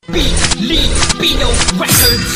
Filipino Records.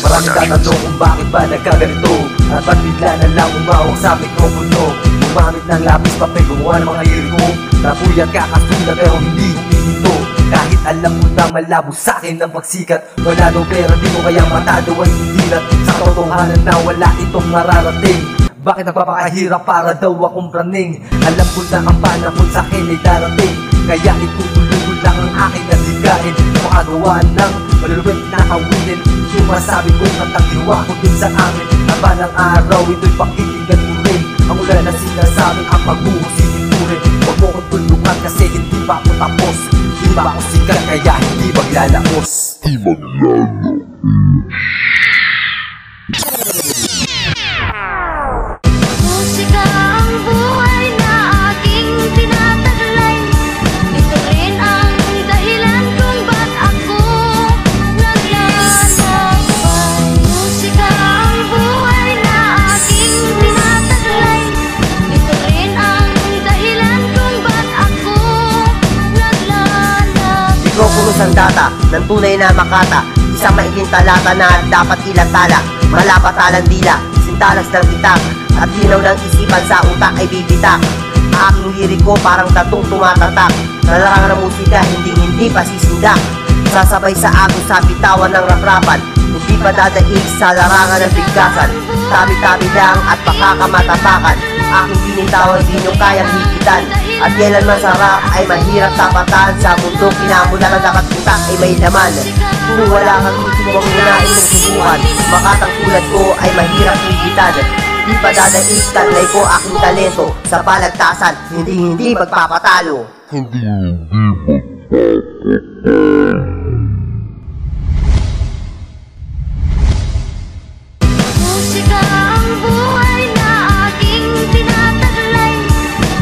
Maraming tatanong kung bakit ba nagkaganito, at ba't bigla na lang umawak sa mikropono. Gumamit ng lapis, papel, gumawa ng mga liriko. Napuyat kakasulat pero hindi humihinto. Kahit alam mo na malabo sa'kin ang pagsikat, wala daw pera, di mo kaya matado ay hihilat. Sa totohanan na wala itong mararating. Bakit nagpapakahirap para daw akong praning? Alam ko na ang panahon sa'kin ay darating, kaya itutuloy ko lang ang aking naligain. Makagawa ng malulupit na kawinin, sumasabi kong natagdiwa ko dun sa amin. Aba ng araw, ito'y pakikinggan mo rin. Ang ulan na sinasabing ang pag-uusinin ko rin. Huwag mo kong tulungan kasi hindi pa ako tapos. Hindi pa ako sikat kaya hindi maglalaos. Musika ang buhay na aking tinataglay. Ito rin ang dahilan kung ba't ako naglalakbay. Musika ang buhay na aking tinataglay. Ito rin ang dahilan kung ba't ako naglalakbay. Mikropono sandata ng tunay na makata, isang mailing talata na dapat ilatala. Malapatalang dila, sintalas ng itak, at linaw ng isipan sa utak ay bibitak. Aking liriko parang tatong tumatatak, nalarangan ng musika hindi pasisindak. Sasabay sa agos sa bitawan ng raprapan, hindi pa dadaig sa larangan ng bigkasan. Tabi-tabi lang at pakakamatapakan, aking binitawan di nyo kayang higitan. At kailan masarap ay mahirap tapatan, sa mundo kinamula ng dapat utak ay may laman. Kung wala kang isubang unahin mong subukan, makatangkulan ko ay mahirap higitan. Di pa dadaig talay ko aking talento, sa palagtasan hindi magpapatalo. Musika ang buhay na aking tinataglay.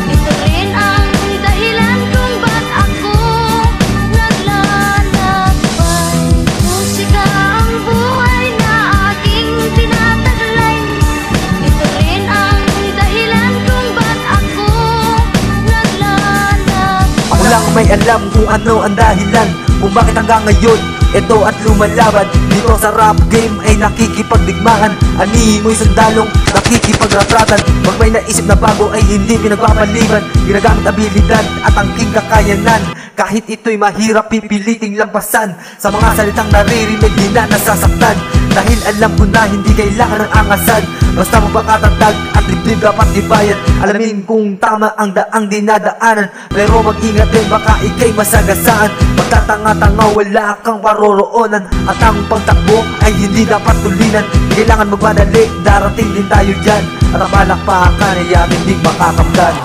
Ito rin ang dahilan kung ba't ako naglalakbay. Musika ang buhay na aking tinataglay. Ito rin ang dahilan kung ba't ako naglalakbay. Ako lang may alam kung ano ang dahilan, kung bakit hanggang ngayon ito at lumalaban. Dito sa rap game ay nakikipagdigmaan, anihin mo'y sandalong nakikipagrapratan. Pag may naisip na bago ay hindi pinagpapaliban, ginagamit abilidad at angking kakayanan. Kahit ito'y mahirap pipiliting lampasan, sa mga salitang naririnig di na nasasaktan. Dahil alam ko na hindi kailangan ng angasan, basta magpakatatag at liblib dapat ibayad. Alamin kung tama ang daang dinadaanan, pero mag-ingat din baka ikay masagasaan. Magtatanga-tanga wala kang paroroonan, at ang pagtakbo ay hindi dapat tulinan. Kailangan magmadali, darating din tayo dyan, at ang palakpakan ay ating di makakamdan.